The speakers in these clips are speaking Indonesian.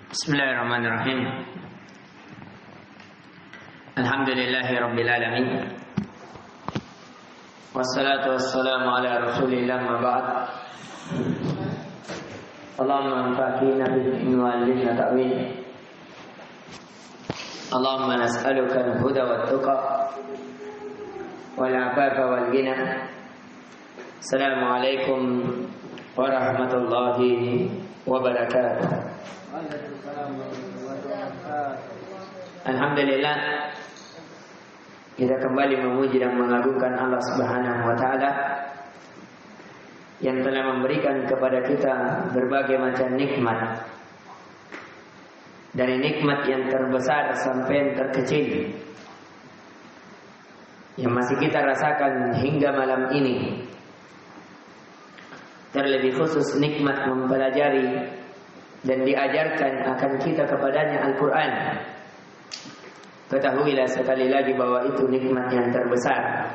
Bismillahirrahmanirrahim. Alhamdulillahi rabbil alamin. Wassalatu wassalamu ala Rasulillah ma ba'd. Allahumma anfa'na bihi wa 'allimna ta'wil. Allahumma nas'aluka al-huda wat-tuqa wal 'afafa wal ghina. Assalamualaikum warahmatullahi wabarakatuh. Alhamdulillah, kita kembali memuji dan mengagungkan Allah Subhanahu wa taala yang telah memberikan kepada kita berbagai macam nikmat. Dari nikmat yang terbesar sampai yang terkecil yang masih kita rasakan hingga malam ini. Terlebih khusus nikmat mempelajari dan diajarkan akan kita kepadanya Al-Quran. Ketahuilah sekali lagi bahwa itu nikmat yang terbesar.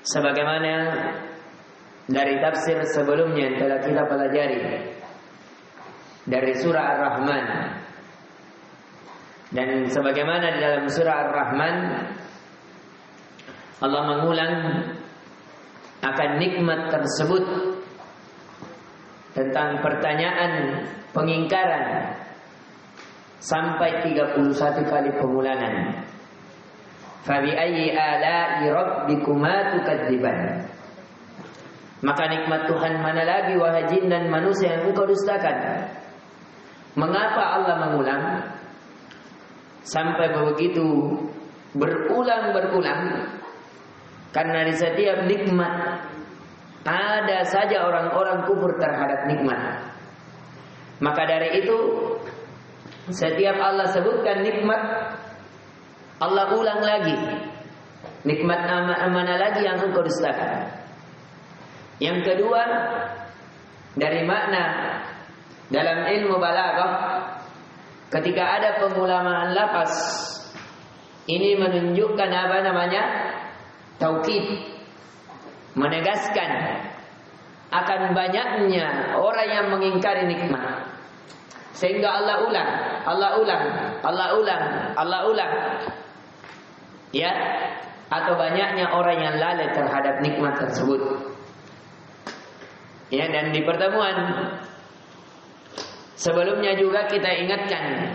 Sebagaimana dari tafsir sebelumnya yang telah kita pelajari dari surah Ar-Rahman, dan sebagaimana di dalam surah Ar-Rahman Allah mengulang akan nikmat tersebut tentang pertanyaan pengingkaran sampai 31 kali pengulangan. Fabi ayyi ala'i rabbikuma tukadziban. Maka nikmat Tuhan mana lagi wahai jin dan manusia yang engkau dustakan? Mengapa Allah mengulang sampai begitu berulang-berulang? Karena di setiap nikmat ada saja orang-orang kufur terhadap nikmat. Maka dari itu setiap Allah sebutkan nikmat, Allah ulang lagi. Nikmat mana lagi yang engkau dustakan? Yang kedua, dari makna dalam ilmu balaghah, ketika ada pengulamaan lafaz, ini menunjukkan apa namanya? Taukid, menegaskan akan banyaknya orang yang mengingkari nikmat, sehingga Allah ulang, ya, atau banyaknya orang yang lalai terhadap nikmat tersebut. Ya, dan di pertemuan sebelumnya juga kita ingatkan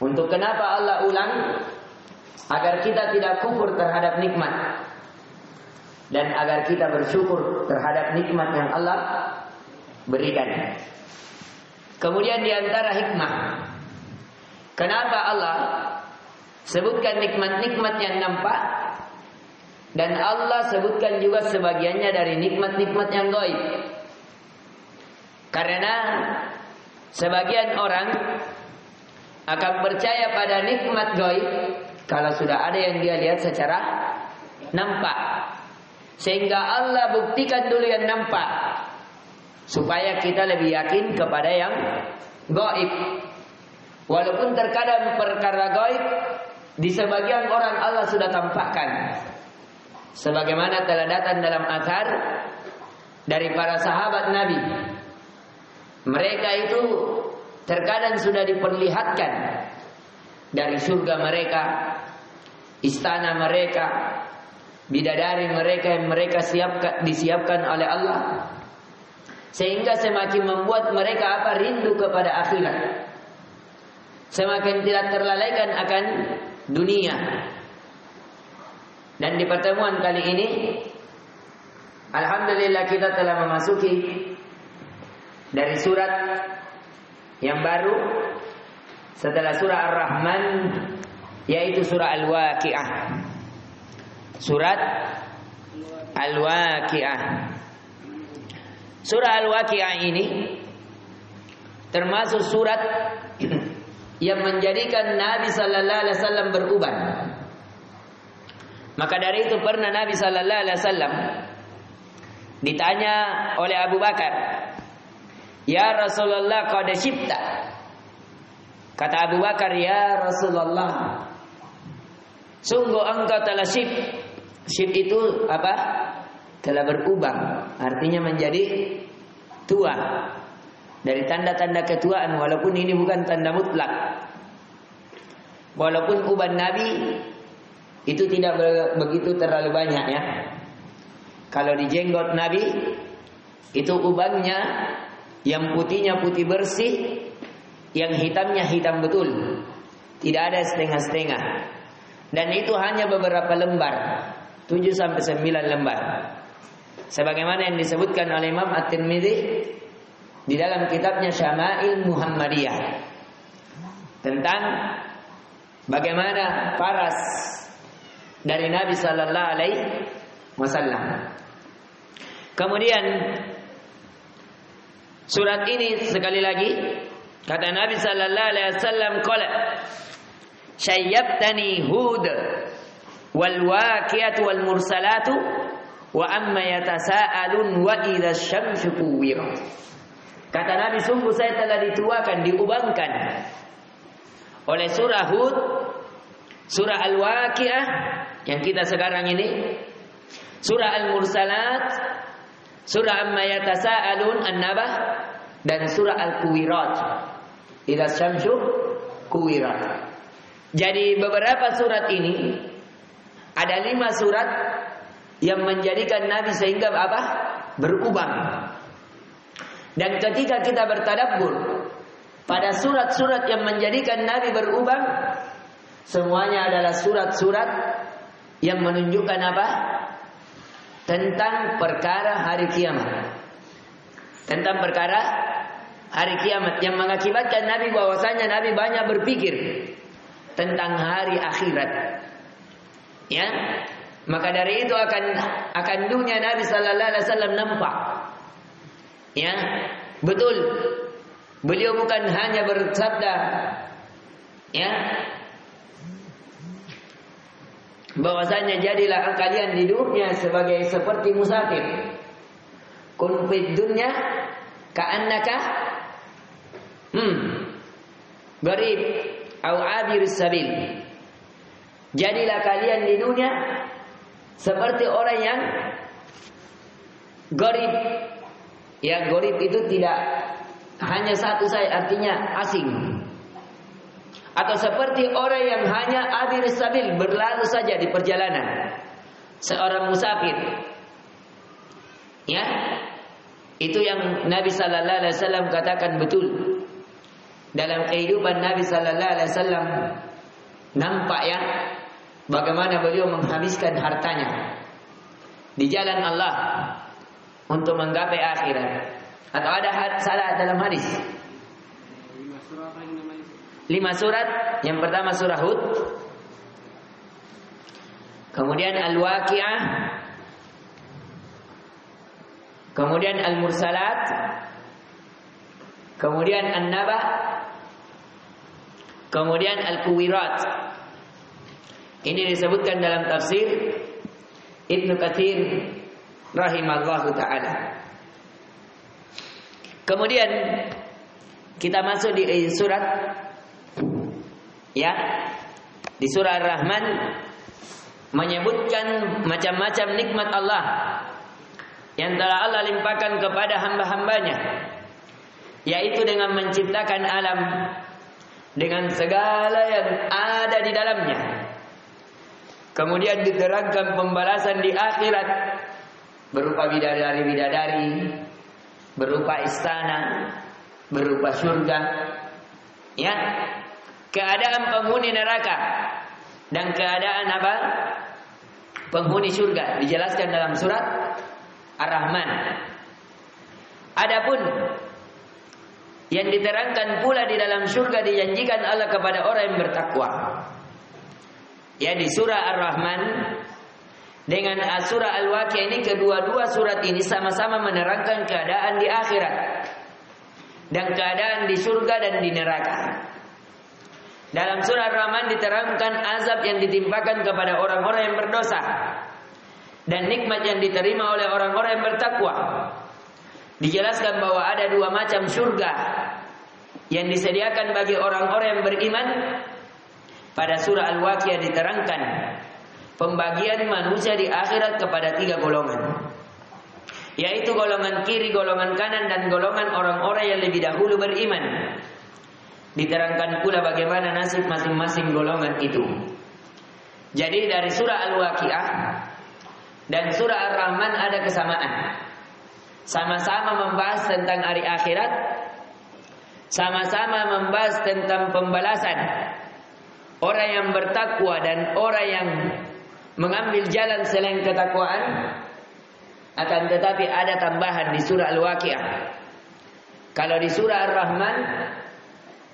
untuk kenapa Allah ulang, agar kita tidak kufur terhadap nikmat dan agar kita bersyukur terhadap nikmat yang Allah berikan. Kemudian di antara hikmah kenapa Allah sebutkan nikmat-nikmat yang nampak, dan Allah sebutkan juga sebagiannya dari nikmat-nikmat yang gaib. Karena sebagian orang akan percaya pada nikmat gaib kalau sudah ada yang dia lihat secara nampak. Sehingga Allah buktikan dulu yang nampak, supaya kita lebih yakin kepada yang gaib. Walaupun terkadang perkara gaib di sebagian orang Allah sudah tampakkan, sebagaimana telah datang dalam athar dari para sahabat Nabi. Mereka itu terkadang sudah diperlihatkan dari surga mereka, istana mereka, bidadari mereka yang mereka disiapkan oleh Allah, sehingga semakin membuat mereka rindu kepada akhirat, semakin tidak terlalaikan akan dunia. Dan di pertemuan kali ini, alhamdulillah kita telah memasuki dari surat yang baru setelah surah Ar-Rahman, yaitu surah Al-Waqi'ah. Surat Al-Waqi'ah. Surah Al-Waqi'ah ini termasuk surat yang menjadikan Nabi sallallahu alaihi wasallam beruban. Maka dari itu pernah Nabi sallallahu alaihi wasallam ditanya oleh Abu Bakar, "Ya Rasulullah, qad syibta." Kata Abu Bakar, "Ya Rasulullah, sungguh engkau telah syib." Syib itu apa? Telah berubah, artinya menjadi tua. dari tanda-tanda ketuaan, walaupun ini bukan tanda mutlak. Walaupun uban Nabi itu tidak begitu terlalu banyak ya. Kalau di jenggot Nabi itu ubannya yang putihnya putih bersih, yang hitamnya hitam betul. Tidak ada setengah-setengah. Dan itu hanya beberapa lembar, 7 sampai 9 lembar. Sebagaimana yang disebutkan oleh Imam At-Tirmidzi di dalam kitabnya Syama'il Muhammadiyah tentang bagaimana paras dari Nabi sallallahu alaihi wasallam. Kemudian surat ini sekali lagi kata Nabi sallallahu alaihi wasallam, qala syayyabtani hud wal waqi'atu wal mursalatu wa amma yatasaalun wa idza syamsu kuwirat. Kata Nabi, sungguh saya telah dituakan, diubahkan oleh surah Hud, surah Al-Waqi'ah yang kita sekarang ini, surah Al-Mursalat, surah Amma Yatasaalun An-Nabah, dan surah Al-Kuwirat, Idza Syamsu Kuwirat. Jadi beberapa surat ini ada 5 surat yang menjadikan Nabi sehingga apa? Berubah. Dan ketika kita bertadabbur pada surat-surat yang menjadikan Nabi berubah, semuanya adalah surat-surat yang menunjukkan apa? Tentang perkara hari kiamat. Tentang perkara hari kiamat yang mengakibatkan Nabi bahwasanya Nabi banyak berpikir tentang hari akhirat. Ya. Maka dari itu akan dunia Nabi sallallahu alaihi wasallam nampak. Ya, betul. Beliau bukan hanya bersabda, ya, bahwasanya jadilah kalian di dunia sebagai seperti musafir. Kun fid dunya ka'annaka gharib au abir sabil. Jadilah kalian di dunia seperti orang yang gharib. Ya, gharib itu tidak hanya satu saja, artinya asing. Atau seperti orang yang hanya abir sabil, berlalu saja di perjalanan. Seorang musafir. Ya. Itu yang Nabi sallallahu alaihi wasallam katakan betul. Dalam kehidupan Nabi sallallahu alaihi wasallam nampak ya bagaimana beliau menghabiskan hartanya di jalan Allah untuk menggapai akhirat. Atau ada salah dalam hadis? 5 surat. Yang pertama surah Hud, kemudian Al-Waqi'ah, kemudian Al-Mursalat, kemudian An-Nabah, kemudian Al-Kuwirat. Ini disebutkan dalam tafsir Ibnu Katsir rahimallahu ta'ala. Kemudian kita masuk di surat, ya, di surah Ar-Rahman menyebutkan macam-macam nikmat Allah yang telah Allah limpahkan kepada hamba-hambanya, yaitu dengan menciptakan alam dengan segala yang ada di dalamnya. Kemudian diterangkan pembalasan di akhirat berupa bidadari-bidadari, berupa istana, berupa surga. Ya, keadaan penghuni neraka dan keadaan apa? Penghuni surga dijelaskan dalam surat Ar-Rahman. Adapun yang diterangkan pula di dalam surga dijanjikan Allah kepada orang yang bertakwa. Ya, di surah Ar-Rahman dengan surah Al-Waqi'ah ini, kedua-dua surat ini sama-sama menerangkan keadaan di akhirat dan keadaan di surga dan di neraka. Dalam surah Ar-Rahman diterangkan azab yang ditimpakan kepada orang-orang yang berdosa dan nikmat yang diterima oleh orang-orang yang bertakwa. Dijelaskan bahwa ada 2 macam surga yang disediakan bagi orang-orang yang beriman. Pada surah Al-Waqi'ah diterangkan pembagian manusia di akhirat kepada 3 golongan. yaitu golongan kiri, golongan kanan, dan golongan orang-orang yang lebih dahulu beriman. Diterangkan pula bagaimana nasib masing-masing golongan itu. Jadi dari surah Al-Waqiah dan surah Ar-Rahman ada kesamaan. Sama-sama membahas tentang hari akhirat, sama-sama membahas tentang pembalasan orang yang bertakwa dan orang yang mengambil jalan selain ketakwaan. Akan tetapi ada tambahan di surah Al-Waqiah. Kalau di surah Ar-Rahman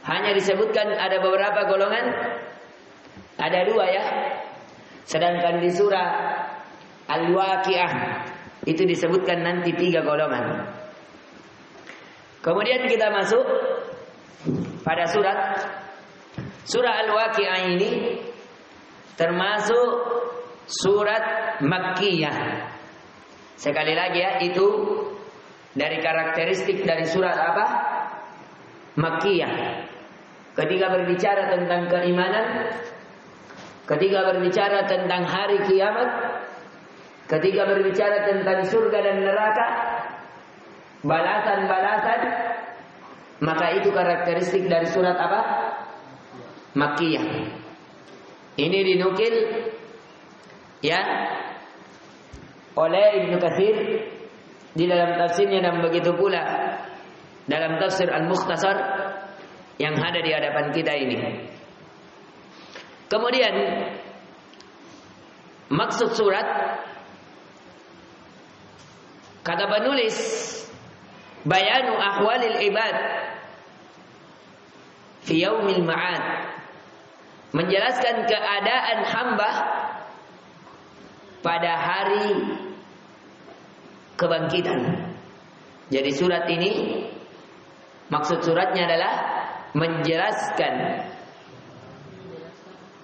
hanya disebutkan ada beberapa golongan, ada 2 ya. Sedangkan di surah Al-Waqiah itu disebutkan nanti 3 golongan. Kemudian kita masuk pada surah Al-Waqiah ini termasuk surat Makkiyah. Sekali lagi ya, itu dari karakteristik dari surat apa? Makkiyah. Ketika berbicara tentang keimanan, ketika berbicara tentang hari kiamat, ketika berbicara tentang surga dan neraka, balasan-balasan, maka itu karakteristik dari surat apa? Makkiyah. Ini dinukil ya oleh Ibnu Katsir di dalam tafsirnya, dan begitu pula dalam tafsir Al-Mukhtasar yang ada di hadapan kita ini. Kemudian maksud surat, kata penulis, bayanu ahwalil ibad fi yaumil ma'ad, menjelaskan keadaan hamba pada hari kebangkitan. Jadi surat ini, maksud suratnya adalah menjelaskan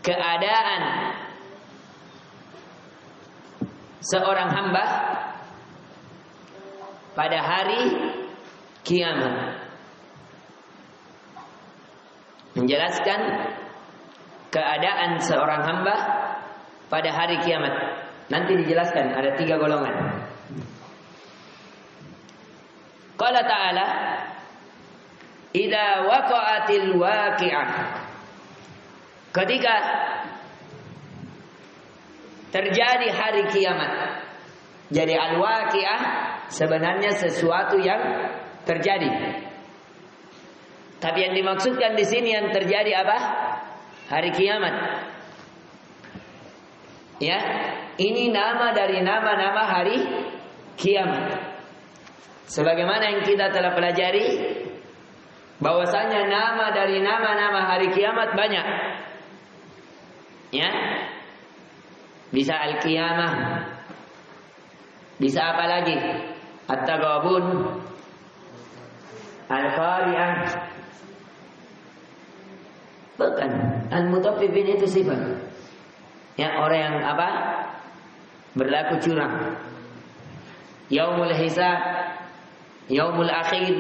keadaan seorang hamba pada hari kiamat. Menjelaskan keadaan seorang hamba pada hari kiamat. Nanti dijelaskan ada 3 golongan. Qala ta'ala, idza waqa'atil waqi'ah, ketika terjadi hari kiamat. Jadi al-waqi'ah sebenarnya sesuatu yang terjadi. Tapi yang dimaksudkan di sini yang terjadi apa? Hari kiamat. Ya, ini nama dari nama-nama hari kiamat. Sebagaimana yang kita telah pelajari, bahwasanya nama dari nama-nama hari kiamat banyak. Ya. Bisa al-qiyamah. Bisa apa lagi? At-taghabun, al-qari'ah. Bukan, al-mutaffifin itu sifat. Ya, orang yang apa? Berlaku curang. Yaumul hisab, yaumul akhir.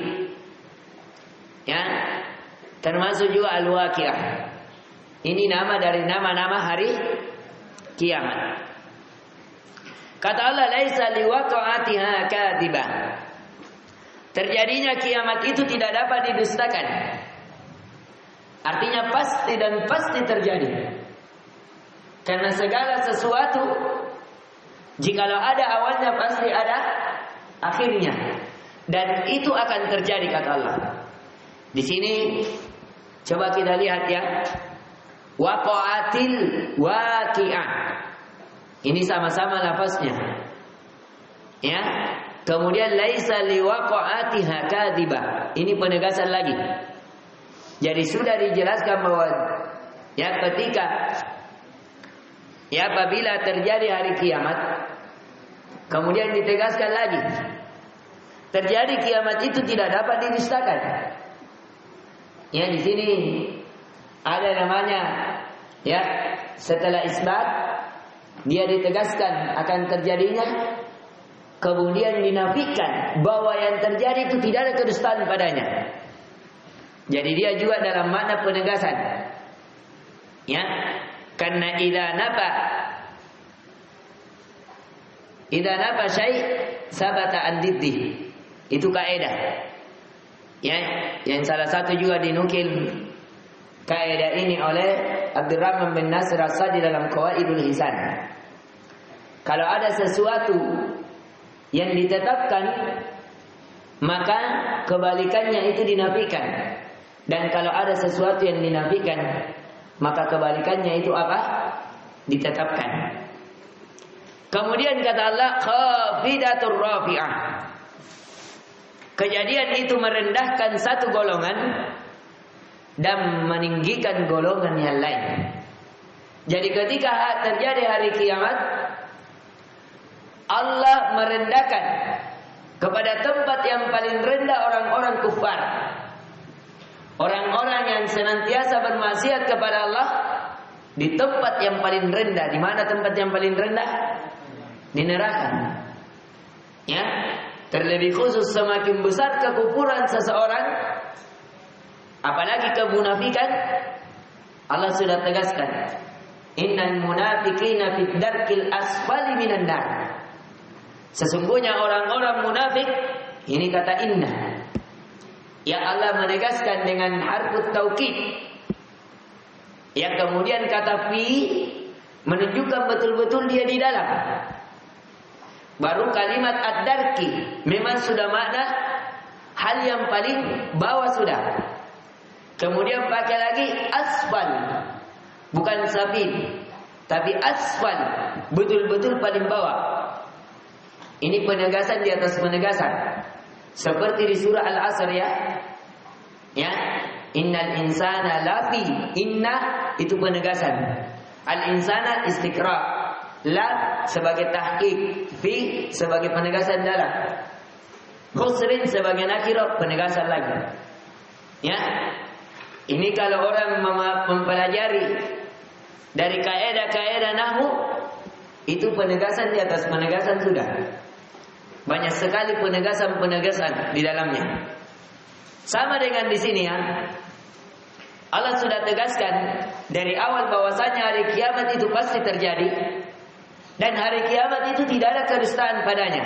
Ya, termasuk juga al-waqiah. Ini nama dari nama-nama hari kiamat. Kata Allah, laisa liwaqa'atiha kadibah. Terjadinya kiamat itu tidak dapat didustakan. Artinya pasti dan pasti terjadi. Karena segala sesuatu, jikalau ada awalnya pasti ada akhirnya. Dan itu akan terjadi, kata Allah. Di sini coba kita lihat ya. Waqa'atil waqi'ah. Ini sama-sama lafaznya. Ya. Kemudian laisa liwaqa'atiha kadibah. Ini penegasan lagi. Jadi sudah dijelaskan bahwa ya ketika ya apabila terjadi hari kiamat, kemudian ditegaskan lagi, terjadi kiamat itu tidak dapat didustakan. Ya, di sini ada namanya ya, setelah isbat dia ditegaskan akan terjadinya, kemudian dinafikan bahwa yang terjadi itu tidak ada kedustaan padanya. Jadi dia juga dalam makna penegasan. Ya, karena idza nafa syai' sabata an-diddi. Itu kaidah. Ya, yang salah satu juga dinukil kaidah ini oleh Abdurrahman bin Nasir As-Sa'di dalam Qawaidul Hisan. Kalau ada sesuatu yang ditetapkan, maka kebalikannya itu dinafikan. Dan kalau ada sesuatu yang dinafikan, maka kebalikannya itu apa? Ditetapkan. Kemudian kata Allah, khafidatur rafi'ah. Kejadian itu merendahkan satu golongan dan meninggikan golongan yang lain. Jadi ketika terjadi hari kiamat, Allah merendahkan kepada tempat yang paling rendah orang-orang kufar. Orang-orang yang senantiasa bermaksiat kepada Allah di tempat yang paling rendah. Di mana tempat yang paling rendah? Di neraka. Ya, terlebih khusus semakin besar kekufuran seseorang, apalagi kemunafikan, Allah sudah tegaskan, innal munafiqina fid darkil asfali minan nar. Sesungguhnya orang-orang munafik, ini kata inna, yang Allah menegaskan dengan harfut taukid, yang kemudian kata fi menunjukkan betul-betul dia di dalam. Baru kalimat ad-darki memang sudah makna hal yang paling bawah sudah. Kemudian pakai lagi asfal, bukan safil, tapi asfal, betul-betul paling bawah. Ini penegasan di atas penegasan. Seperti di surah Al-Asr ya. Ya, innal insana lafi, inna itu penegasan. Al-insana istiqra. La sebagai tahqiq, fi sebagai penegasan dalam, khusrin sebagai nakirah, penegasan lagi. Ya, ini kalau orang mempelajari dari kaidah-kaidah nahwu, itu penegasan di atas penegasan sudah. Banyak sekali penegasan-penegasan di dalamnya. Sama dengan di sini ya. Allah sudah tegaskan dari awal bahwasanya hari kiamat itu pasti terjadi. Dan hari kiamat itu tidak ada kedustaan padanya.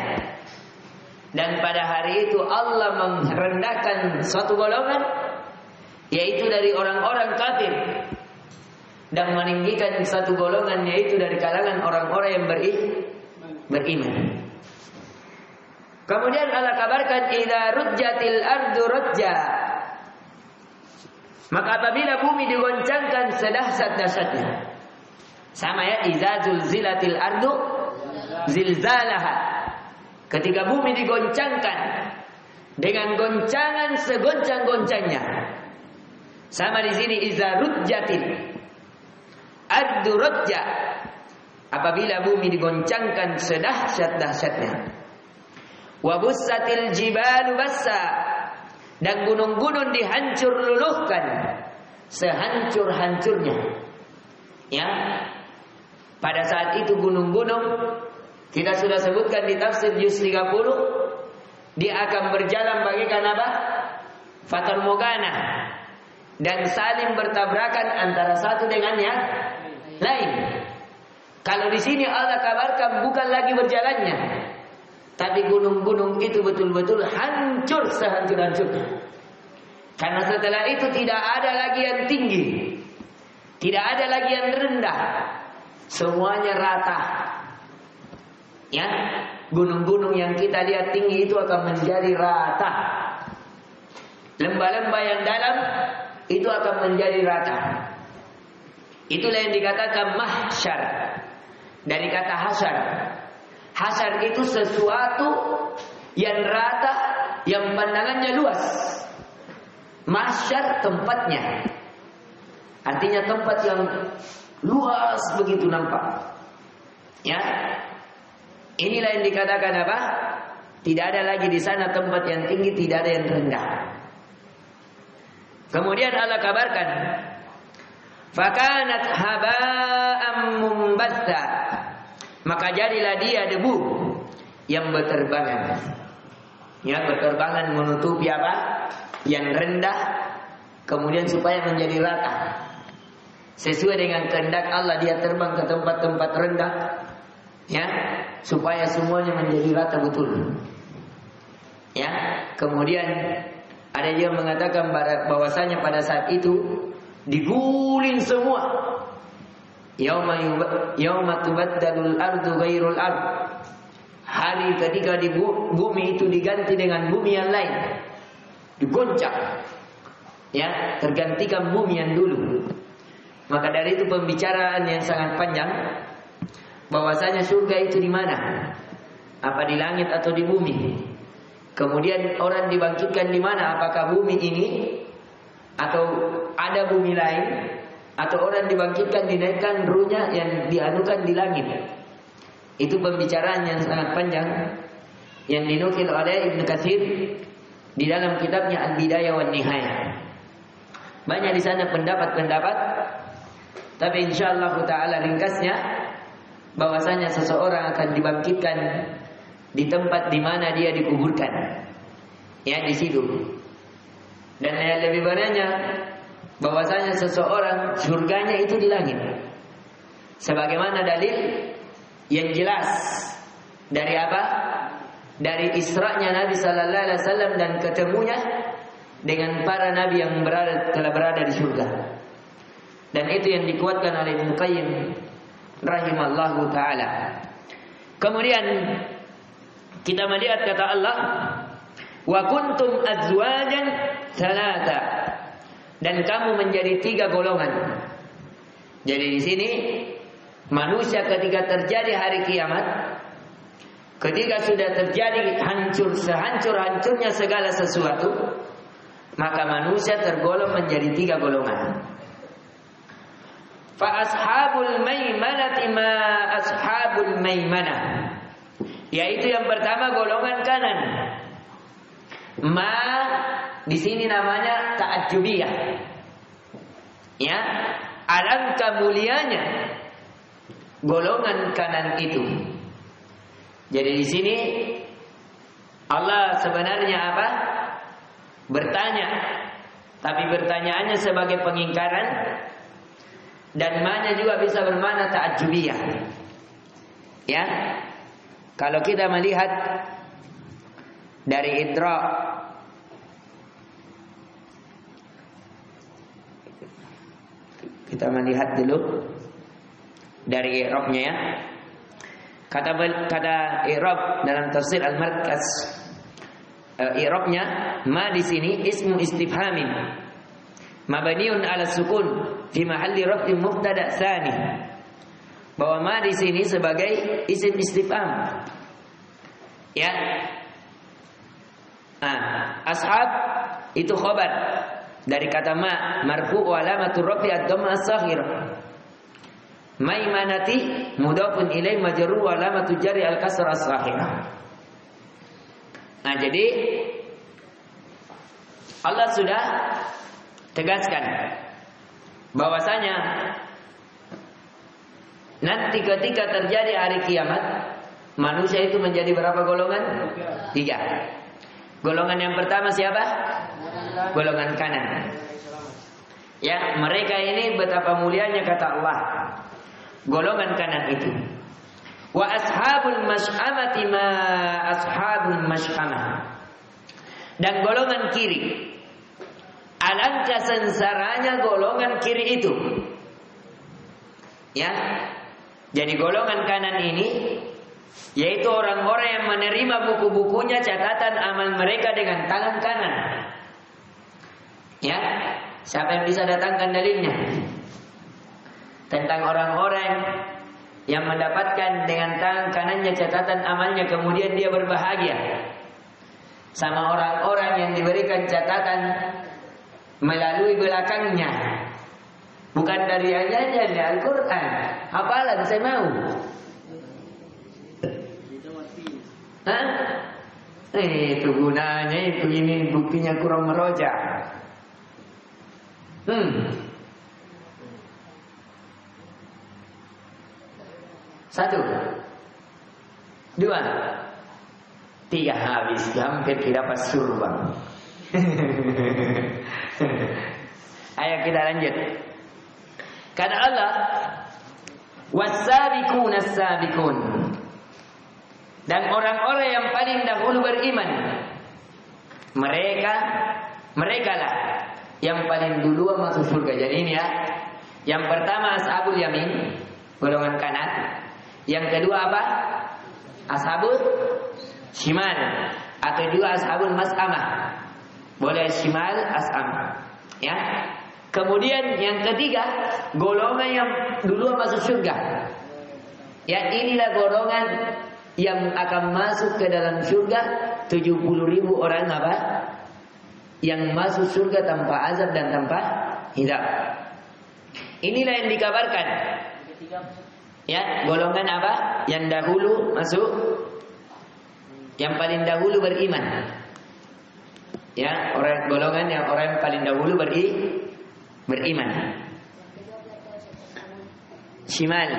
Dan pada hari itu Allah merendahkan suatu golongan, yaitu dari orang-orang kafir, dan meninggikan satu golongan, yaitu dari kalangan orang-orang yang beriman. Kemudian Allah kabarkan, idza rujjatil ardu rujja. Maka apabila bumi digoncangkan sedahsyat-dahsyatnya. Sama ya, idza zulzilatil ardu zilzalaha. Ketika bumi digoncangkan dengan goncangan segoncang-goncangnya. Sama di sini, idza rujjatil ardu rujja. Apabila bumi digoncangkan sedahsyat-dahsyatnya. Wa bussatil jibalu bassa. Dan gunung-gunung dihancur luluhkan sehancur-hancurnya. Ya. Pada saat itu gunung-gunung, kita sudah sebutkan di tafsir juz 30, dia akan berjalan bagaikan apa? Fatar Morgana, dan saling bertabrakan antara satu dengan yang lain. Kalau di sini Allah kabarkan bukan lagi berjalannya, tapi gunung-gunung itu betul-betul hancur sehancur-hancurnya. Karena setelah itu tidak ada lagi yang tinggi, tidak ada lagi yang rendah, semuanya rata. Ya, gunung-gunung yang kita lihat tinggi itu akan menjadi rata. Lembah-lembah yang dalam itu akan menjadi rata. Itulah yang dikatakan mahsyar. Dari kata hasyar. Hasyar itu sesuatu yang rata, yang pandangannya luas. Mahsyar tempatnya. Artinya tempat yang luas begitu nampak. Ya. Inilah yang dikatakan apa? Tidak ada lagi di sana tempat yang tinggi, tidak ada yang rendah. Kemudian Allah kabarkan, fakanat haba'am mumbatha. Maka jadilah dia debu yang berterbangan. Ya, berterbangan menutupi apa? Yang rendah, kemudian supaya menjadi rata. Sesuai dengan kehendak Allah, dia terbang ke tempat-tempat rendah, ya, supaya semuanya menjadi rata betul. Ya, kemudian ada yang mengatakan bahwasanya pada saat itu diguling semua. Yauma tubaddalul ardu ghairul ard. Hari ketika di bumi itu diganti dengan bumi yang lain. Digoncang. Ya, tergantikan bumi yang dulu. Maka dari itu pembicaraan yang sangat panjang bahwasanya surga itu di mana? Apa di langit atau di bumi? Kemudian orang dibangkitkan di mana? Apakah bumi ini atau ada bumi lain? Atau orang dibangkitkan dinaikkan ruhnya yang dianukan di langit. Itu pembicaraan yang sangat panjang yang dinukil oleh Ibnu Katsir di dalam kitabnya Al-Bidayah wan Nihayah. Banyak di sana pendapat-pendapat, tapi insyaallah taala ringkasnya bahwasanya seseorang akan dibangkitkan di tempat di mana dia dikuburkan. Ya, di situ. Dan yang lebih banyaknya bahwasanya seseorang surganya itu di langit. Sebagaimana dalil yang jelas dari apa? Dari Isra-nya Nabi sallallahu alaihi wasallam dan ketemunya dengan para nabi yang telah berada di surga. Dan itu yang dikuatkan oleh Ibnu Qayyim rahimallahu taala. Kemudian kita melihat kata Allah, wa kuntum azwajan thalatha. Dan kamu menjadi 3 golongan. Jadi di sini manusia ketika terjadi hari kiamat, ketika sudah terjadi sehancur-hancurnya segala sesuatu, maka manusia tergolong menjadi 3 golongan. Fa ashabul maimanati ma ashabul maimanah. Yaitu yang pertama golongan kanan. Ma di sini namanya ta'ajjubiyah. Ya, alangkah mulianya golongan kanan itu. Jadi di sini Allah sebenarnya apa? Bertanya, tapi pertanyaannya sebagai pengingkaran, dan ma-nya juga bisa bermakna ta'ajjubiyah. Ya. Kalau kita melihat dari Idra, kita melihat dulu dari i'rabnya ya. Kata i'rab dalam tafsir Al-Markaz, i'rabnya ma di sini ismu istifhamin mabniun ala sukun fi mahalli raf'in mubtada tsani. Bahwa ma di sini sebagai isim istifham. Ya. Ashab itu khabar dari kata ma, marfu wa alamatur rafi ad-dhamma as-saghirah. Maimanati mudhafun ilaihi majrur wa alamatu jarri al-kasrah as-saghirah. Nah, jadi Allah sudah tegaskan bahwasanya nanti ketika terjadi hari kiamat, manusia itu menjadi berapa golongan? 3. Golongan yang pertama siapa? Golongan kanan. Ya, mereka ini betapa mulianya kata Allah. Golongan kanan itu. Wa ashabul mash'amati ma ashabul mash'amah. Dan golongan kiri, alangkah sengsaranya golongan kiri itu. Ya. Jadi golongan kanan ini yaitu orang-orang yang menerima buku-bukunya, catatan amal mereka dengan tangan kanan. Ya, siapa yang bisa datangkan dalilnya? Tentang orang-orang yang mendapatkan dengan tangan kanannya catatan amalnya, kemudian dia berbahagia. Sama orang-orang yang diberikan catatan melalui belakangnya. Bukan dari ayatnya, dari Al-Quran. Hafalan saya mau. Hah? Itu gunanya, itu ini buktinya kurang meroja. Satu, 2, 3 habis, hampir kita pas surga. Ayo kita lanjut. Kata Allah, was-sabiqun as-sabiqun. Dan orang-orang yang paling dahulu beriman, mereka lah yang paling duluan masuk surga. Jadi ini ya, yang pertama ashabul yamin, golongan kanan. Yang kedua apa? Ashabul shimal, atau juga ashabul mas'amah. Boleh shimal, as'amah. Ya. Kemudian yang ketiga, golongan yang duluan masuk surga. Ya, inilah golongan yang akan masuk ke dalam surga, 70.000 orang apa? Yang masuk surga tanpa azab dan tanpa hisab. Inilah yang dikabarkan. Ya, golongan apa? Yang dahulu masuk, yang paling dahulu beriman. Ya, golongan yang orang yang paling dahulu beriman. Shimal.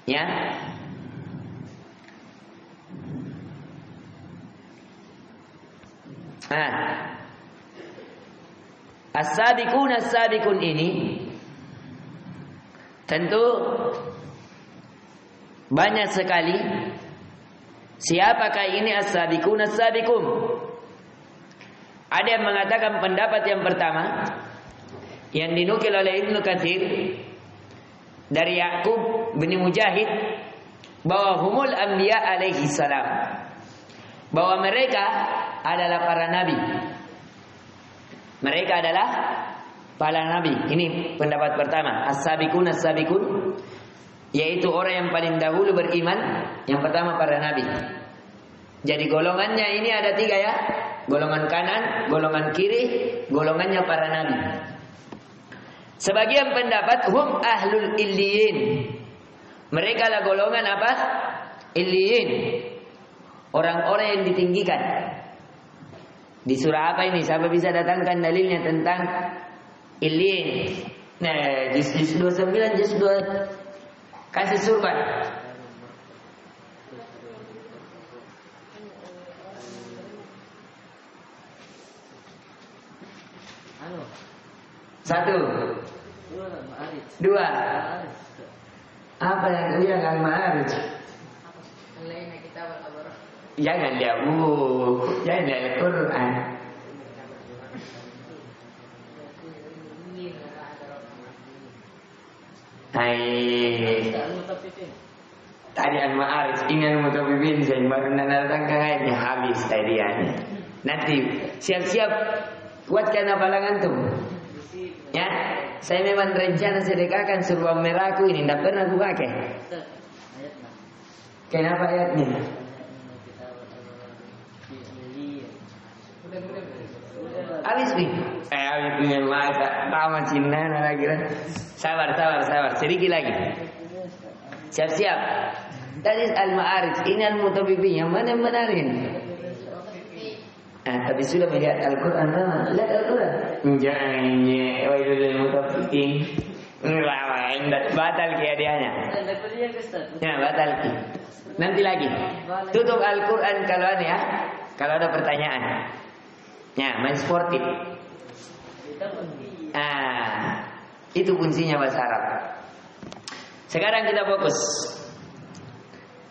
Ya. As-sabiqun ini tentu banyak sekali. Siapakah ini as-sabiqun? Ada yang mengatakan pendapat yang pertama yang dinukil oleh Ibnu Katsir dari Ya'qub bin Mujahid, bahwa humul anbiya alaihi salam, bahwa mereka adalah para nabi. Mereka adalah para nabi. Ini pendapat pertama. As-sabiqun, yaitu orang yang paling dahulu beriman. Yang pertama para nabi. Jadi golongannya ini ada 3 ya. Golongan kanan, golongan kiri, golongannya para nabi. Sebagian pendapat hum ahlul illiyin. Mereka lah golongan apa? Illiyin. Orang-orang yang ditinggikan. Di surah apa ini? Siapa bisa datangkan dalilnya tentang illiyin? Nah, juz 29, juz 2. Kasih surga. Satu, 2. Apa yang kalian al-ma'arij? Jangan lihat buku, jangan lihat Al-Quran. Tadi al-ma'arij, ini al-mutafiffin, saya baru datang ke ayatnya habis tadi ya. Nanti siap-siap buatkan hafalan antum. Ya, saya memang rencana sedekahkan surban merahku ini, tidak pernah aku pakai. Kenapa ayatnya? Habis nih. Habis nih masa tamat Cina lagi. Sabar. Sedikit lagi. Siap-siap. Tadi al-ma'arij, ini al-mutafiffin. Yang mana yang benarin? Tapi sudah melihat Al-Quran. Lihat Al-Quran. Jangan. Wailul lil mutaffifin. Batal hadiahnya. Ya, batal. Nanti lagi. Tutup Al-Quran kalau ada ya. Kalau ada pertanyaan. Ya, main sportif. Itu kuncinya bahasa Arab. Sekarang kita fokus.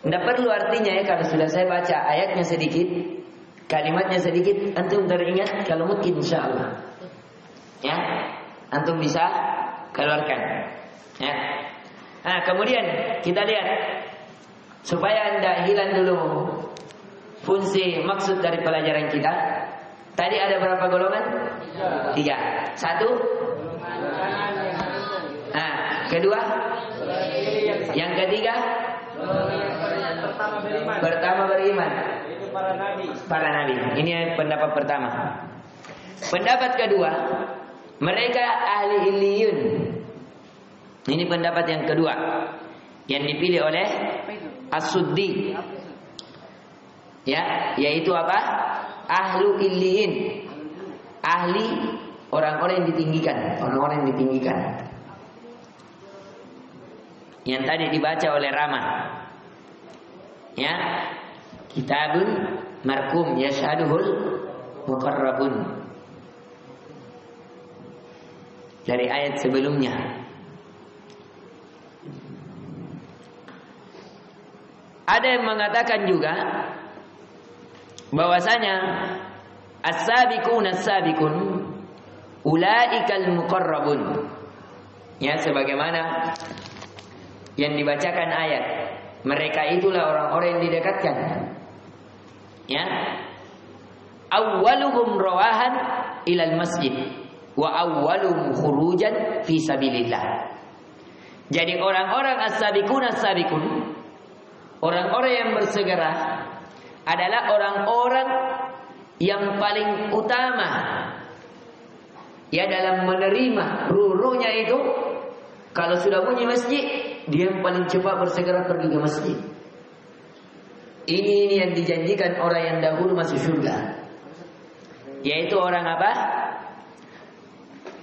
Tidak perlu artinya ya, kalau sudah saya baca ayatnya sedikit, kalimatnya sedikit, antum teringat kalau mungkin insyaallah. Ya, antum bisa keluarkan. Ya. Kemudian kita lihat supaya Anda hilang dulu fungsi maksud dari pelajaran kita. Tadi ada berapa golongan? 3. 1. Kedua. Yang ketiga. Pertama beriman. Para nabi. Ini pendapat pertama. Pendapat kedua, mereka ahli illiyun. Ini pendapat yang kedua yang dipilih oleh As-Suddi. Ya, yaitu apa? Ahlu illiyin. Ahli orang-orang yang ditinggikan, orang-orang yang ditinggikan. Yang tadi dibaca oleh Rama. Ya. Kitabun markum yashhaduhul muqarrabun. Dari ayat sebelumnya. ada yang mengatakan juga bahwasanya as-sabiqun ulaikal muqarrabun. Ya, sebagaimana yang dibacakan ayat, mereka itulah orang-orang yang didekatkan. Ya. Awwaluhum rawahan ilal masjid wa awwaluhum khurujan fi sabilillah. Jadi orang-orang as-sabiqun, orang-orang yang bersegera adalah orang-orang yang paling utama ya dalam menerima rurunya itu. Kalau sudah bunyi masjid, dia yang paling cepat bersegera pergi ke masjid. Ini yang dijanjikan orang yang dahulu masuk surga, yaitu orang apa?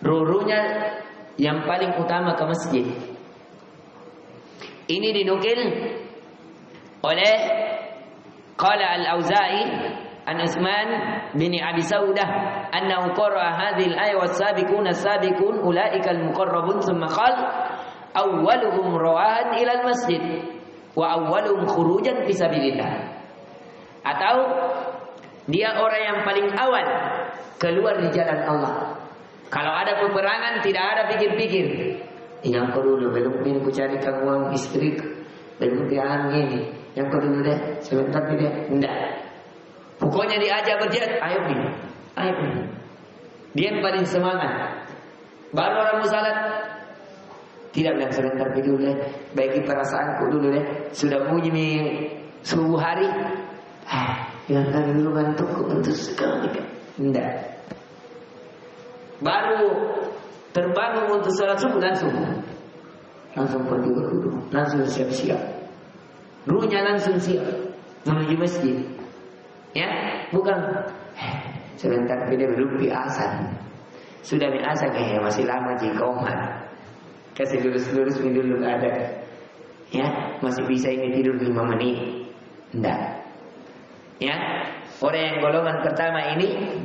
Rurunya yang paling utama ke masjid. Ini dinukil oleh qala al-Auza'i an Utsman bin Abi Saudah annahu qara'a hadhihi al-ayah was-sabiquna as-sabiqun ulaika al-muqarrabun thumma qala awwaluhum rawahan ila al-masjid wa awwaluhum khurujan fi sabilillah. Atau dia orang yang paling awal keluar di jalan Allah. Kalau ada peperangan tidak ada pikir-pikir. Yang dulu belum ku carikan uang istri, belum pian gini. Yang dulu deh, sebentar deh. Enggak. Pokoknya diajak berjihad, ayo nih. Dia yang paling semangat. Baru orang musalat tidak bilang sebentar dulu deh, baiki perasaanku dulu deh. Sudah bunyi subuh hari, yang dulu bantukku untuk sekali. Enggak. Baru terbangun untuk salat subuh langsung pergi berwudu, langsung siap-siap. Ruhnya langsung siap menuju masjid. Ya, bukan sebentar dia belum biasa. Sudah biasa masih lama jikoman. Kasih lurus dulu ada. Ya, masih bisa ini tidur 5 menit. Enggak. Ya, orang yang golongan pertama ini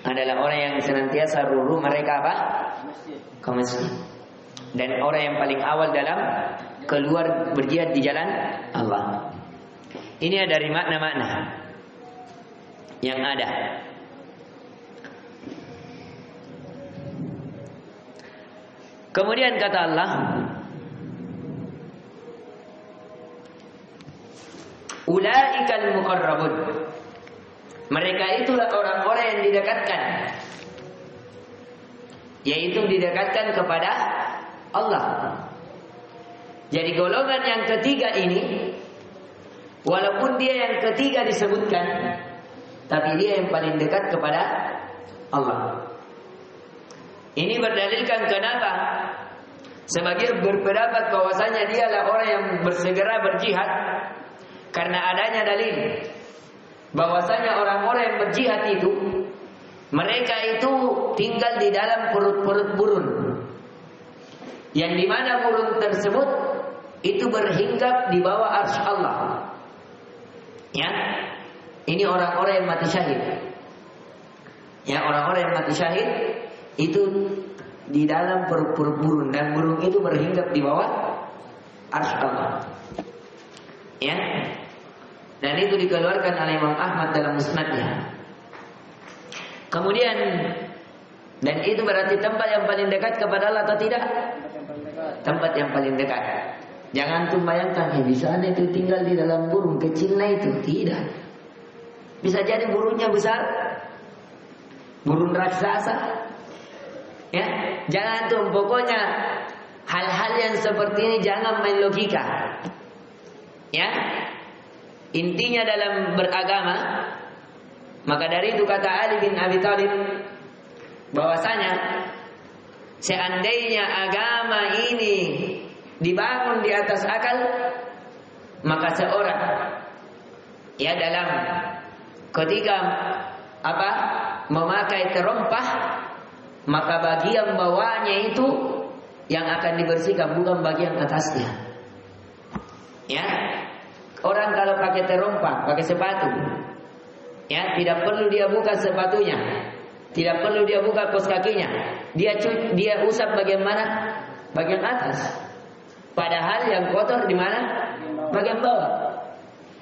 adalah orang yang senantiasa ruru mereka apa? Ke masjid. Dan orang yang paling awal dalam keluar berjihad di jalan Allah. Ini ada dari makna-makna yang ada. Kemudian kata Allah, ulaikal muqarrabun. Mereka itulah orang-orang yang didekatkan, yaitu didekatkan kepada Allah. Jadi golongan yang ketiga ini, walaupun dia yang ketiga disebutkan, tapi dia yang paling dekat kepada Allah. Ini berdalilkan kenapa sebagian berpendapat bahwasanya dialah orang yang bersegera berjihad karena adanya dalil bahwasanya orang-orang yang berjihad itu mereka itu tinggal di dalam perut-perut burun, yang dimana burun tersebut itu berhinggap di bawah arsy Allah. Ya, ini orang-orang yang mati syahid. Ya, orang-orang yang mati syahid itu di dalam perut-perut burung, dan burung itu berhinggap di bawah arsy Allah. Ya, dan itu dikeluarkan oleh Imam Ahmad dalam musnadnya. Kemudian, dan itu berarti tempat yang paling dekat kepada Allah atau tidak? Tempat yang paling dekat. Jangan tuh bayangkan di sana itu tinggal di dalam burung kecilnya itu, tidak. Bisa jadi burungnya besar, burung raksasa. Ya, jangan tuh, pokoknya hal-hal yang seperti ini jangan main logika. Ya, intinya dalam beragama. Maka dari itu kata Ali bin Abi Thalib bahwasanya seandainya agama ini dibangun di atas akal, maka seorang ya dalam ketika memakai terompah, maka bagian bawahnya itu yang akan dibersihkan, bukan bagian atasnya. Ya, orang kalau pakai terompah, pakai sepatu, ya tidak perlu dia buka sepatunya, tidak perlu dia buka kaos kakinya, dia usap bagian mana? Bagian atas. Padahal yang kotor di mana? Bagian bawah.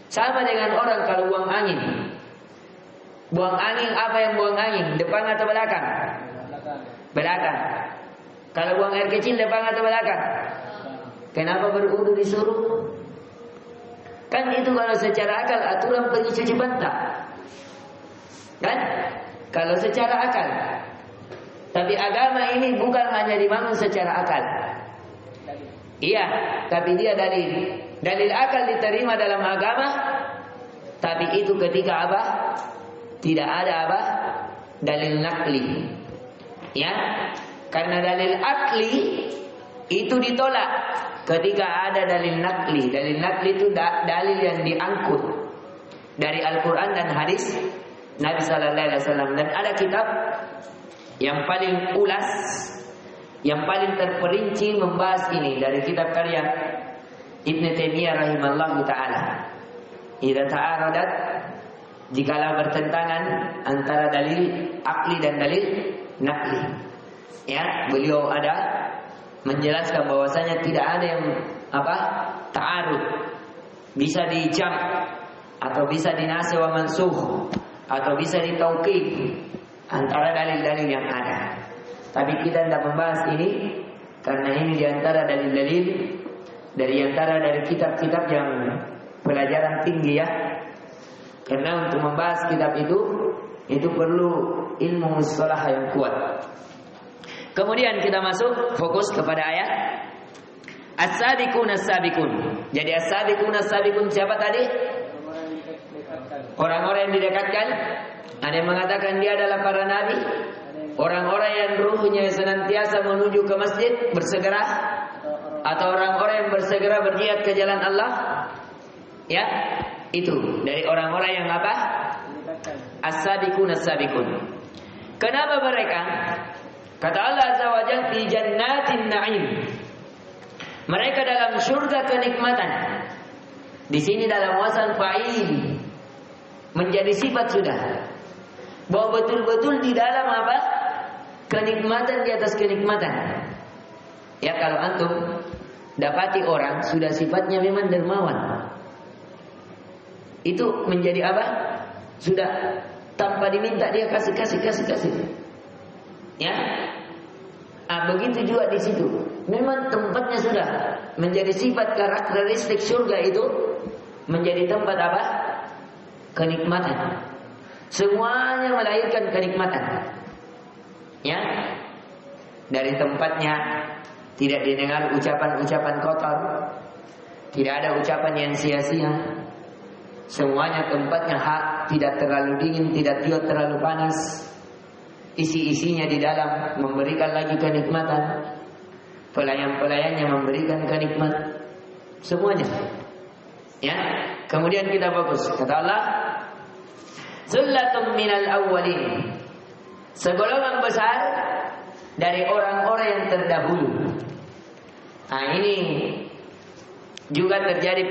Sama dengan orang kalau buang angin. Buang angin, apa yang buang angin? Depan atau belakang? Belakang. Kalau buang air kecil, depan atau belakang? Kenapa berwudu disuruh? Kan itu kalau secara akal aturan pergi cuci pantat. Kan? Kalau secara akal. Tapi agama ini bukan hanya dibangun secara akal. Iya, tapi dia dalil akal diterima dalam agama. Tapi itu ketika apa? Tidak ada apa? Dalil nakli. Ya, karena dalil akli itu ditolak ketika ada dalil nakli. Dalil nakli itu dalil yang diangkut dari Al-Quran dan hadis Nabi Sallallahu Alaihi Wasallam. Dan ada kitab yang paling ulas, yang paling terperinci membahas ini dari kitab karya Ibn Taimiyah rahimahullah ta'ala. Idza ta'aradat, jikalau bertentangan antara dalil akli dan dalil nakli. Ya, beliau ada menjelaskan bahwasanya tidak ada yang ta'arud. Bisa dijam atau bisa dinasih wa mansukh atau bisa ditauqif antara dalil-dalil yang ada. Tapi kita tidak membahas ini karena ini diantara dalil-dalil dari kitab-kitab yang pelajaran tinggi ya. Karena untuk membahas kitab itu perlu ilmu mustalah yang kuat. Kemudian kita masuk fokus kepada ayat As-sabiqun as-sabiqun. Jadi as-sabiqun as-sabiqun siapa tadi? Orang-orang yang didekatkan. Ada yang mengatakan dia adalah para nabi, orang-orang yang ruhnya senantiasa menuju ke masjid bersegera, atau orang-orang yang bersegera berjihad ke jalan Allah. Ya, itu dari orang-orang yang apa? As-sabiqun as-sabiqun. Kenapa mereka? Kata Allah Azza wa Jalla fi jannatin na'im. Mereka dalam surga kenikmatan. Di sini dalam wasan fa'il menjadi sifat sudah. Bahwa betul-betul di dalam apa? Kenikmatan di atas kenikmatan. Ya, kalau antum dapati orang sudah sifatnya memang dermawan, itu menjadi apa? Sudah tanpa diminta dia kasih. Ya. Begitu juga di situ. Memang tempatnya sudah menjadi sifat karakteristik surga itu menjadi tempat apa? Kenikmatan. Semuanya melahirkan kenikmatan. Ya. Dari tempatnya tidak didengar ucapan-ucapan kotor. Tidak ada ucapan yang sia-sia. Semuanya tempatnya hak, tidak terlalu dingin, tidak juga terlalu panas. Isi-isinya di dalam memberikan lagi kenikmatan. Pelayan-pelayannya memberikan kenikmatan. Semuanya. Ya. Kemudian kita fokus. Kata Allah, Zullatun minal awwalin. Segolongan besar dari orang-orang yang terdahulu. Nah, ini juga terjadi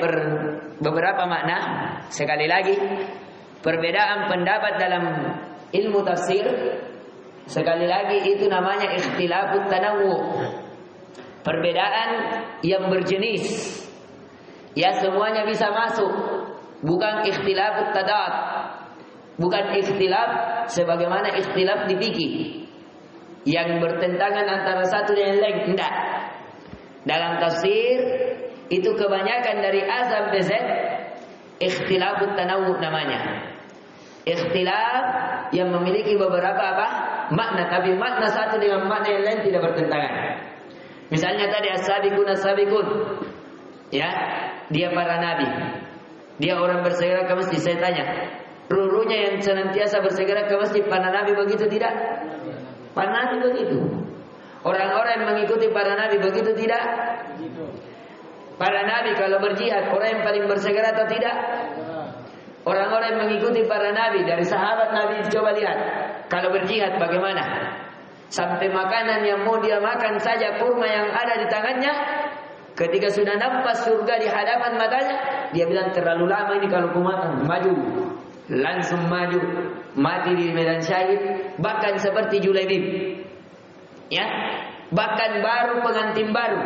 beberapa makna. Sekali lagi, perbedaan pendapat dalam ilmu tafsir. Sekali lagi itu namanya ikhtilafut tanawwu. Perbedaan yang berjenis. Ya, semuanya bisa masuk. Bukan ikhtilafut tadad. Bukan ikhtilaf sebagaimana ikhtilaf di fikih yang bertentangan antara satu dan yang lain. Tidak. Dalam tafsir itu kebanyakan dari A sampai Z ikhtilafut tanawwu namanya. Ikhtilaf yang memiliki beberapa apa? Makna, tapi makna satu dengan makna yang lain tidak bertentangan. Misalnya tadi as-sabiqun as-sabiqun. Ya, dia para nabi. Dia orang bersegera ke masjid. Saya tanya, rurunya yang senantiasa bersegera ke masjid para nabi begitu tidak? Para nabi begitu. Orang-orang yang mengikuti para nabi begitu tidak? Para nabi kalau berjihad, orang yang paling bersegera atau tidak? Orang-orang yang mengikuti para nabi dari sahabat nabi, coba lihat kalau berjihad bagaimana? Sampai makanan yang mau dia makan saja, kurma yang ada di tangannya, ketika sudah nampak surga di hadapan matanya, dia bilang terlalu lama ini kalau ku makan, maju. Langsung maju, mati di medan syahid. Bahkan seperti Julaibib, ya, bahkan baru pengantin baru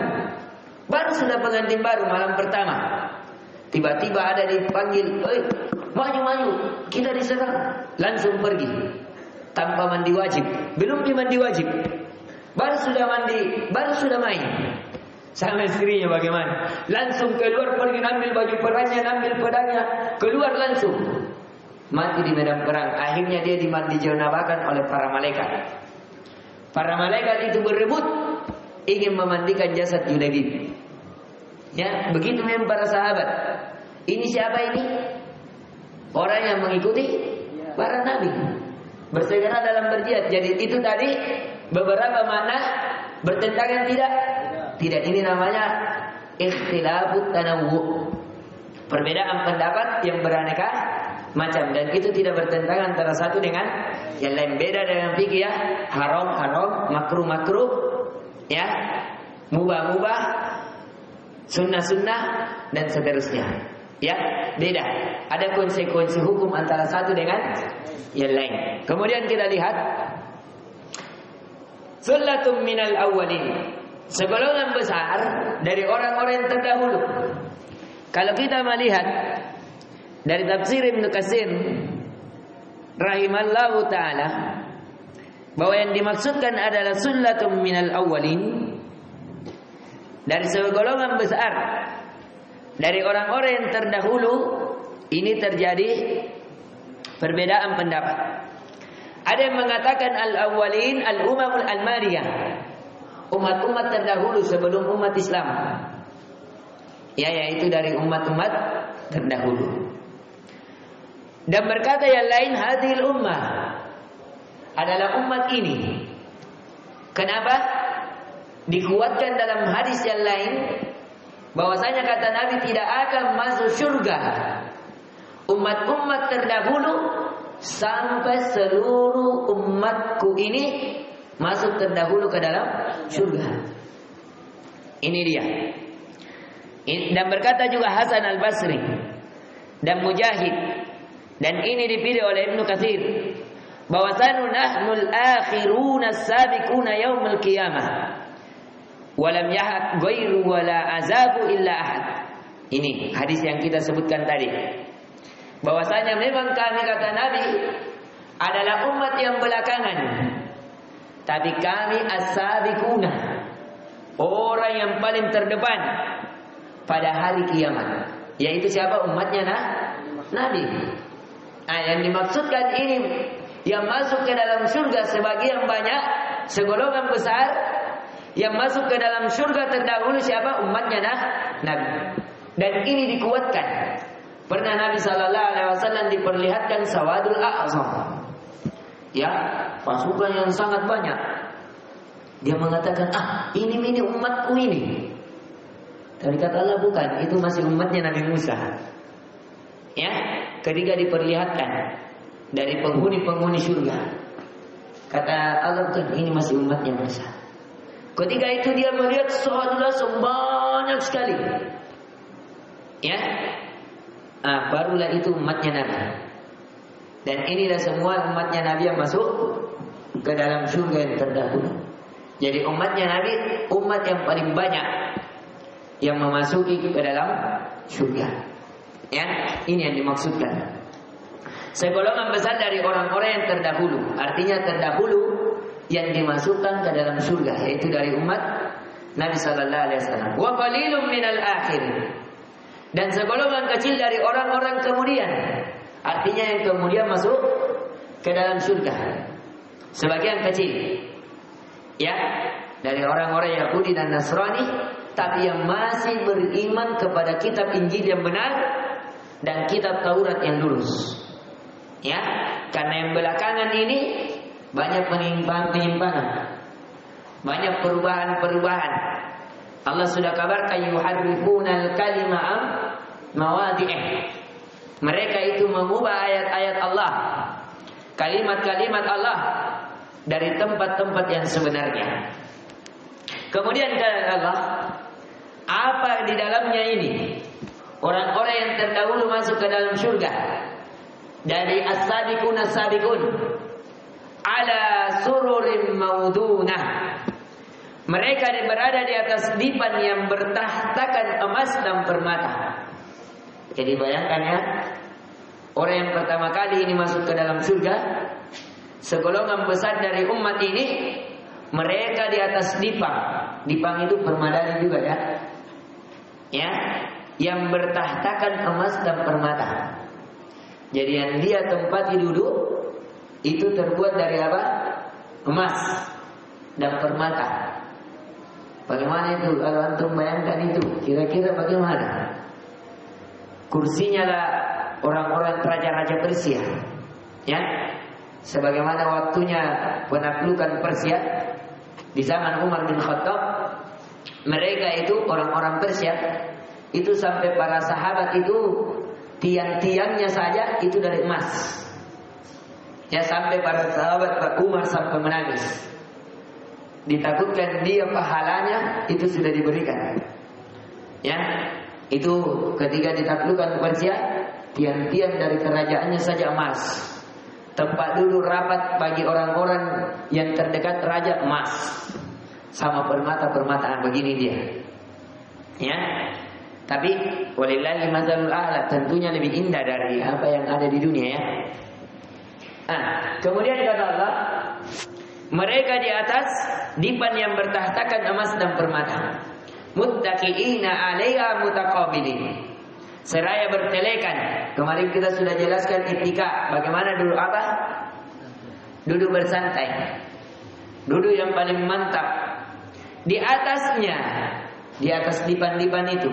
sudah pengantin baru malam pertama, Tiba-tiba ada dipanggil, maju, kita diserang. Langsung pergi. Tanpa mandi wajib. Belum mandi wajib. Baru sudah main. Sama istrinya bagaimana? Langsung keluar pergi, ambil baju perangnya, ambil pedangnya. Keluar langsung. Mati di medan perang. Akhirnya dia dijanabahkan oleh para malaikat. Para malaikat itu berebut ingin memandikan jasad Julaibib. Ya, begitu memang para sahabat. Ini siapa ini? Orang yang mengikuti para nabi. Bersegera dalam berjihad. Jadi itu tadi beberapa makna bertentangan tidak? Tidak, ini namanya ikhtilafut tanawwu. Perbedaan pendapat yang beraneka macam, dan itu tidak bertentangan antara satu dengan yang lain. Beda dengan fikih ya, haram, makruh, ya, mubah, sunnah dan seterusnya. Ya, beda. Ada konsekuensi hukum antara satu dengan yang lain. Kemudian kita lihat Sullatum minal awwalin, segolongan besar dari orang-orang yang terdahulu. Kalau kita melihat dari tafsir Ibnu Katsir rahimallahu taala, bahwa yang dimaksudkan adalah sullatum minal awwalin, dari segolongan besar dari orang-orang yang terdahulu. Ini terjadi perbedaan pendapat. Ada yang mengatakan al-awwalin al-umamul al-mariyah, umat-umat terdahulu sebelum umat Islam. Ya, yaitu dari umat-umat terdahulu. Dan berkata yang lain, hadhil ummah, adalah umat ini. Kenapa? Dikuatkan dalam hadis yang lain bahwasanya kata Nabi tidak akan masuk surga umat-umat terdahulu sampai seluruh umatku ini masuk terdahulu ke dalam surga. Ini dia. Dan berkata juga Hasan al-Basri dan Mujahid, dan ini dipilih oleh Ibnu Katsir, bahwasanu nahnul akhiruna as-sabiquna yaumil qiyamah walam yahad ghairu wala azabu illa ahad. Ini hadis yang kita sebutkan tadi. Bahwasanya memang kami, kata Nabi, adalah umat yang belakangan, tapi kami as-sabiquna, orang yang paling terdepan pada hari kiamat. Yaitu siapa? Umatnya Nabi. Nah, yang dimaksudkan ini yang masuk ke dalam surga sebagian banyak, segolongan besar. Yang masuk ke dalam surga terdahulu siapa? Umatnya Nabi. Dan ini dikuatkan. Pernah Nabi SAW diperlihatkan Sawadul A'zam, ya, pasukan yang sangat banyak. Dia mengatakan, ini umatku ini. Tapi kata Allah, bukan, itu masih umatnya Nabi Musa. Ya, ketika diperlihatkan dari penghuni surga, kata Allah, bukan, ini masih umatnya Musa. Ketika itu dia melihat sahabat sebanyak sekali. Ya. Barulah itu umatnya Nabi. Dan inilah semua umatnya Nabi yang masuk ke dalam surga yang terdahulu. Jadi umatnya Nabi, umat yang paling banyak yang memasuki ke dalam surga. Ya, ini yang dimaksudkan. Segolongan besar dari orang-orang yang terdahulu. Artinya terdahulu yang dimasukkan ke dalam surga, yaitu dari umat Nabi sallallahu alaihi wasallam. Wa qalilun minal akhir. Dan segolongan kecil dari orang-orang kemudian. Artinya yang kemudian masuk ke dalam surga. Sebagian kecil. Ya, dari orang-orang Yahudi dan Nasrani, tapi yang masih beriman kepada kitab Injil yang benar dan kitab Taurat yang lurus. Ya, karena yang belakangan ini banyak penyimpangan, banyak perubahan. Allah sudah kabarkan yuharrifunal kalima am mawadhi'ih. Mereka itu mengubah ayat-ayat Allah, kalimat-kalimat Allah dari tempat-tempat yang sebenarnya. Kemudian kata Allah, apa di dalamnya ini? Orang-orang yang terdahulu masuk ke dalam surga dari as-sabiqun ala sururin maudunah. Mereka berada di atas dipan yang bertahtakan emas dan permata. Jadi bayangkan ya, orang yang pertama kali ini masuk ke dalam surga, segolongan besar dari umat ini, mereka di atas dipang. Dipang itu permadani juga ya. Ya, yang bertahtakan emas dan permata. Jadi yang dia tempati duduk itu terbuat dari apa? Emas dan permata. Bagaimana itu? Kalau antum bayangkan itu, kira-kira bagaimana? Kursinya lah orang-orang raja-raja Persia, ya. Sebagaimana waktunya penaklukan Persia di zaman Umar bin Khattab, mereka itu orang-orang Persia itu sampai para sahabat itu tiang-tiangnya saja itu dari emas. Ya, sampai para sahabat Pak Umar sampai menangis. Ditakutkan dia pahalanya itu sudah diberikan. Ya, itu ketika ditaklukkan Persia, tiang-tiang dari kerajaannya saja emas. Tempat duduk rapat bagi orang-orang yang terdekat raja emas. Sama permata-permata begini dia. Ya. Tapi walillahi mazalul a'la, tentunya lebih indah dari apa yang ada di dunia ya. Kemudian kata Allah, mereka di atas dipan yang bertahtakan emas dan permata. Muttaqiina 'alaiha mutaqabilin. Seraya bertelekan. Kemarin kita sudah jelaskan ittika. Bagaimana duduk apa? Duduk bersantai. Duduk yang paling mantap. Di atasnya, di atas dipan-dipan itu,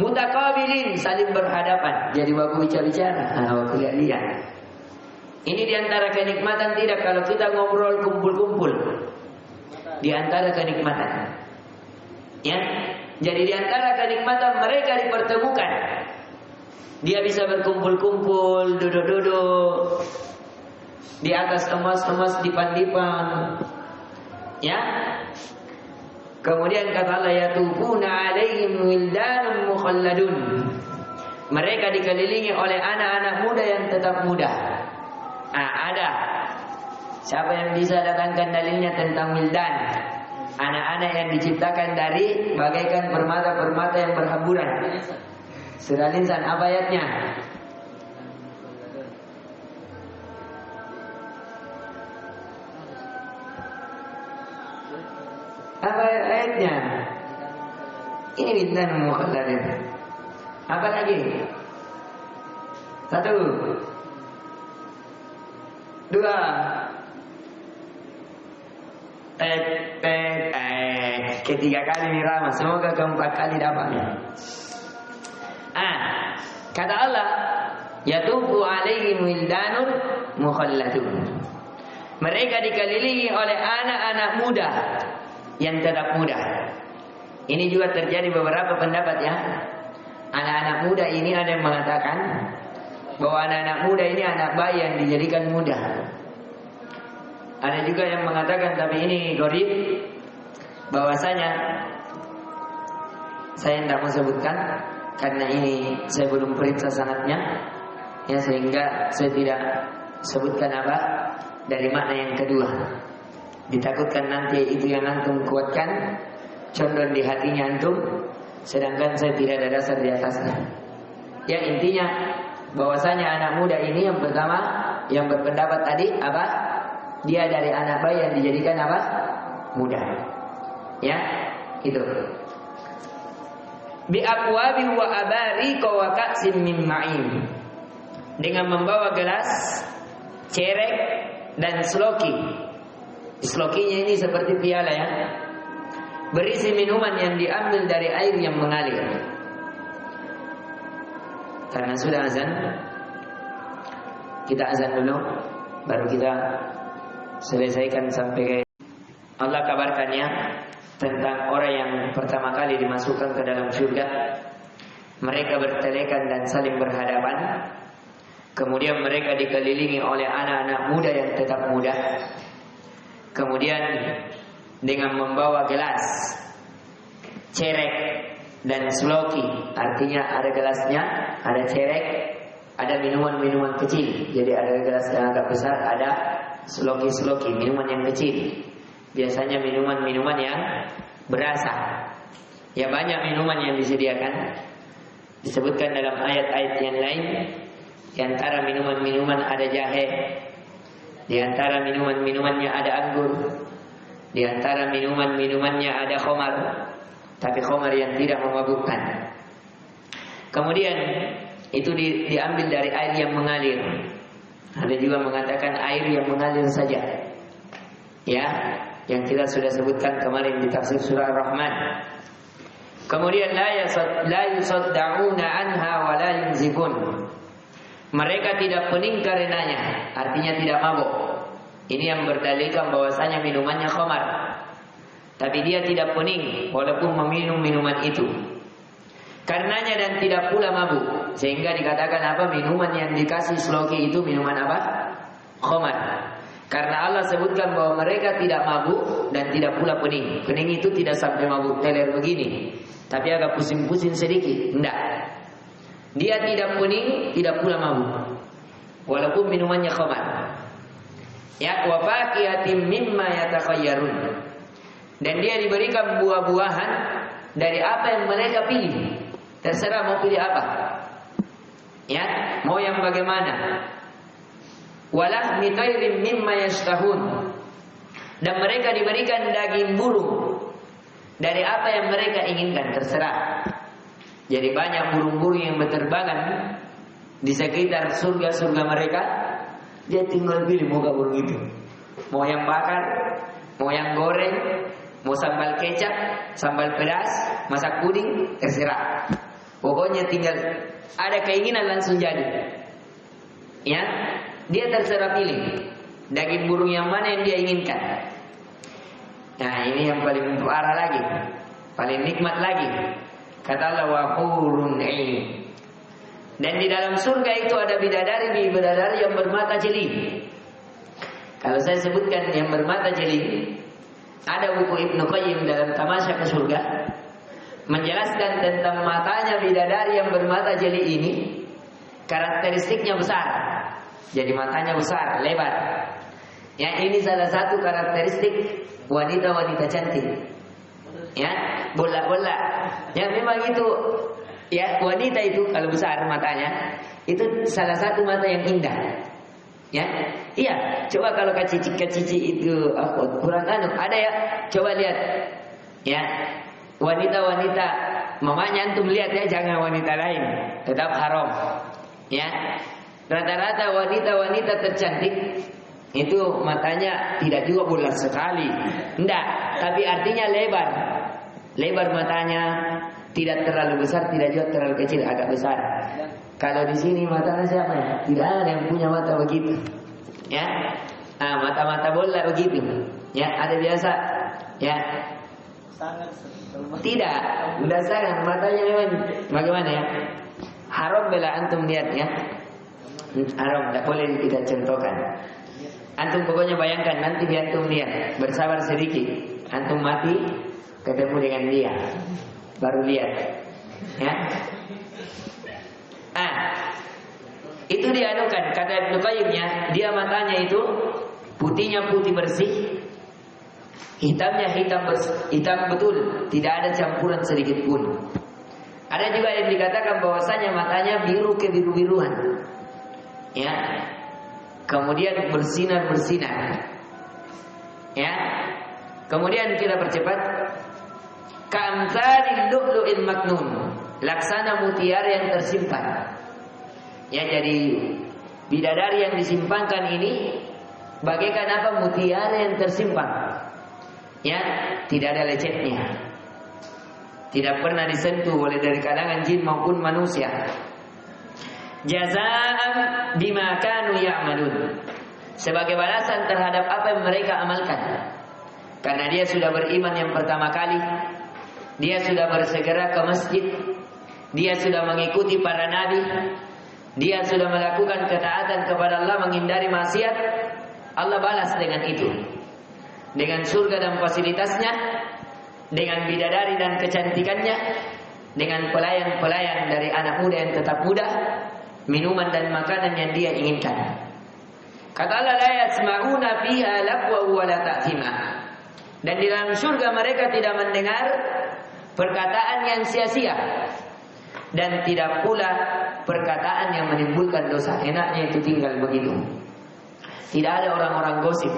mutaqabilin, saling berhadapan. Jadi waktu bicara-bicara, waktu lihat-lihat. Ini diantara kenikmatan tidak kalau kita ngobrol kumpul-kumpul. Diantara kenikmatan. Ya, jadi diantara kenikmatan mereka dipertemukan. Dia bisa berkumpul-kumpul, duduk-duduk di atas emas-emas dipan-dipan. Ya. Kemudian kata Allah, yatufuna 'alaihim wildanun mukhalladun. Mereka dikelilingi oleh anak-anak muda yang tetap muda. Ada. Siapa yang bisa datangkan dalilnya tentang wildan? Anak-anak yang diciptakan dari bagaikan permata-permata yang berhamburan. Surah Al-Insan, apa ayatnya? Apa ayatnya? Ini wildan mukhalladun. Apa lagi? 1, 2. Ketiga kali nih Rama, semoga keempat kali dapatnya. Kata Allah, yatufu alaihim wildanun mukhalladun. Mereka dikelilingi oleh anak-anak muda yang tetap muda. Ini juga terjadi beberapa pendapat ya. Anak-anak muda ini ada yang mengatakan bahwa anak-anak muda ini anak bayi yang dijadikan muda. Ada juga yang mengatakan, tapi ini gharib, bahwasanya saya tidak mau sebutkan karena ini saya belum periksa sanadnya, ya, sehingga saya tidak sebutkan apa dari makna yang kedua. Ditakutkan nanti itu yang antum kuatkan condong di hatinya antum, sedangkan saya tidak ada dasar di atasnya. Ya, intinya bahwasanya anak muda ini yang pertama yang berpendapat tadi apa? Dia dari anak bayi yang dijadikan apa? Muda. Ya, itu. Bi aqwabi wa abari wa ka'sin min ma'in. Dengan membawa gelas, cerek dan sloki. Slokinya ini seperti piala ya. Berisi minuman yang diambil dari air yang mengalir. Karena sudah azan, kita azan dulu, baru kita selesaikan sampai Allah kabarkannya tentang orang yang pertama kali dimasukkan ke dalam surga. Mereka bertelekan dan saling berhadapan. Kemudian mereka dikelilingi oleh anak-anak muda yang tetap muda. Kemudian dengan membawa gelas, cerek dan sloki, artinya ada gelasnya, ada cerek, ada minuman-minuman kecil. Jadi ada gelas yang agak besar, ada sloki-sloki, minuman yang kecil. Biasanya minuman-minuman yang berasa. Ya, banyak minuman yang disediakan. Disebutkan dalam ayat-ayat yang lain, di antara minuman-minuman ada jahe, di antara minuman-minumannya ada anggur, di antara minuman-minumannya ada khamar, tapi khamar yang tidak memabukkan. Kemudian itu diambil dari air yang mengalir. Ada juga mengatakan air yang mengalir saja. Ya, yang kita sudah sebutkan kemarin di tafsir surah Ar-Rahman. Kemudian la yusaddauna anha wa la yunzifun. Mereka tidak pening karenanya, artinya tidak mabuk. Ini yang berdalilkan bahwasanya minumannya khamar. Tapi dia tidak pening walaupun meminum minuman itu. Karenanya dan tidak pula mabuk. Sehingga dikatakan apa? Minuman yang dikasih sloki itu minuman apa? Khamar. Karena Allah sebutkan bahwa mereka tidak mabuk dan tidak pula pening. Pening itu tidak sampai mabuk teler begini, tapi agak pusing-pusing sedikit. Tidak. Dia tidak pening, tidak pula mabuk. Walaupun minumannya khamar. Ya, wa faqihatin mimma yatakhayyarun. Dan dia diberikan buah-buahan dari apa yang mereka pilih. Terserah mau pilih apa. Ya, mau yang bagaimana. Walahmi tayrin mimma yashtahun. Dan mereka diberikan daging burung dari apa yang mereka inginkan, terserah. Jadi banyak burung-burung yang berterbangan di sekitar surga-surga mereka. Dia tinggal pilih mau burung itu. Mau yang bakar, mau yang goreng, mau sambal kecap, sambal pedas, masak puding, terserah. Pokoknya tinggal ada keinginan langsung jadi. Ya, dia terserah pilih daging burung yang mana yang dia inginkan. Nah, ini yang paling parah lagi, paling nikmat lagi. Kata Allah, wa hurun 'ain. Dan di dalam surga itu ada bidadari yang bermata jeli. Kalau saya sebutkan yang bermata jeli, ada buku Ibnu Qayyim dalam Tamasya ke Surga menjelaskan tentang matanya bidadari yang bermata jeli ini. Karakteristiknya besar. Jadi matanya besar, lebar. Ya, ini salah satu karakteristik wanita-wanita cantik. Ya, bola-bola. Ya, memang itu. Ya, wanita itu kalau besar matanya, itu salah satu mata yang indah. Ya, iya. Coba kalau kacici itu kurang ada ya. Coba lihat. Ya, wanita-wanita, mamanya antum lihat ya, jangan wanita lain, tetap haram. Ya, rata-rata wanita-wanita tercantik itu matanya tidak juga bulat sekali, enggak, tapi artinya lebar matanya, tidak terlalu besar, tidak juga terlalu kecil, agak besar. Kalau di sini matanya siapa ya? Tidak ada yang punya mata begitu, ya, mata-mata bola begitu, ya, ada biasa, ya. Tidak, udah sangat matanya memang bagaimana ya? Haram bela antum lihat ya. Haram, tidak boleh kita contohkan. Antum pokoknya bayangkan nanti biar antum lihat, bersabar sedikit. Antum mati ketemu dengan dia, baru lihat. Ya. Itu dianukan kata Ibnu Qayyimnya, dia matanya itu putihnya putih bersih, hitamnya hitam betul, tidak ada campuran sedikit pun. Ada juga yang dikatakan bahwasanya matanya biru kebiru-biruan. Ya. Kemudian bersinar-bersinar. Ya. Kemudian kita percepat. Ka'amsalil lu'lu'il maknun. Laksana mutiara yang tersimpan. Ya, jadi bidadari yang disimpankan ini bagaikan apa? Mutiara yang tersimpan. Ya, tidak ada lecetnya. Tidak pernah disentuh oleh dari kalangan jin maupun manusia. Jazaan bima kanu ya'malun. Sebagai balasan terhadap apa yang mereka amalkan. Karena dia sudah beriman yang pertama kali, dia sudah bersegera ke masjid, dia sudah mengikuti para nabi, dia sudah melakukan ketaatan kepada Allah, menghindari maksiat. Allah balas dengan itu, dengan surga dan fasilitasnya, dengan bidadari dan kecantikannya, dengan pelayan-pelayan dari anak muda yang tetap muda, minuman dan makanan yang dia inginkan. Kata Allah, la yasma'una fiha lagwa wa la ta'thima. Dan di dalam surga mereka tidak mendengar perkataan yang sia-sia. dan tidak pula perkataan yang menimbulkan dosa. Enaknya itu tinggal begitu. Tidak ada orang-orang gosip,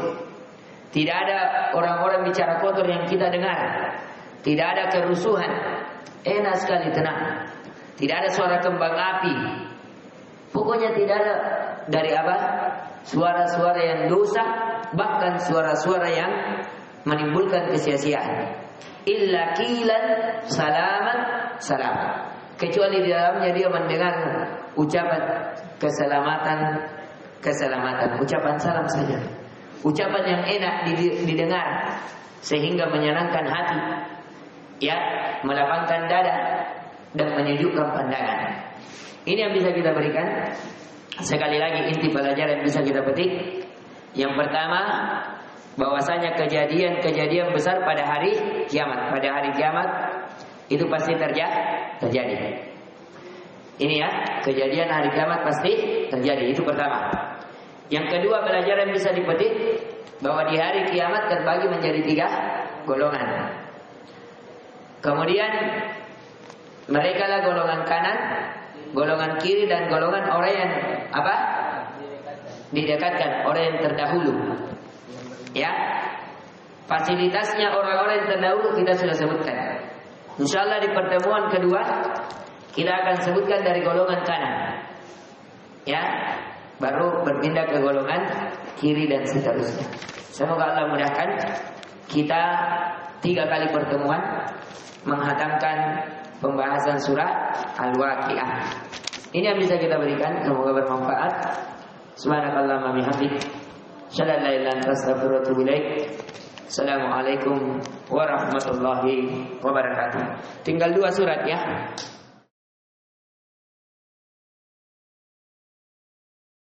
tidak ada orang-orang bicara kotor yang kita dengar, tidak ada kerusuhan. Enak sekali, tenang. Tidak ada suara kembang api. Pokoknya tidak ada dari apa? Suara-suara yang dosa, bahkan suara-suara yang menimbulkan kesia-siaan. Illa qilan salaman salaman. Kecuali di dalamnya dia mendengar ucapan keselamatan, ucapan salam saja. Ucapan yang enak didengar sehingga menyenangkan hati, ya, melapangkan dada dan menyejukkan pandangan. Ini yang bisa kita berikan. Sekali lagi inti pelajaran yang bisa kita petik. Yang pertama, bahwasanya kejadian besar pada hari kiamat. Pada hari kiamat itu pasti terjadi. Ini ya, kejadian hari kiamat pasti terjadi. Itu pertama. Yang kedua, pelajaran bisa dipetik bahwa di hari kiamat terbagi menjadi 3 golongan. Kemudian mereka lah golongan kanan, golongan kiri, dan golongan orang yang apa? Didekatkan, orang yang terdahulu. Ya, fasilitasnya orang-orang yang terdahulu kita sudah sebutkan. Insyaallah di pertemuan kedua kita akan sebutkan dari golongan kanan, ya, baru berpindah ke golongan kiri dan seterusnya. Semoga Allah mudahkan kita 3 kali pertemuan menghatamkan pembahasan surah Al-Waqiah. Ini yang bisa kita berikan, semoga bermanfaat. Subhanakallahumma bihamdik, asyhadu an la ilaha illa anta astaghfiruka wa atubu ilaik. Assalamualaikum warahmatullahi wabarakatuh. Tinggal 2 surat ya.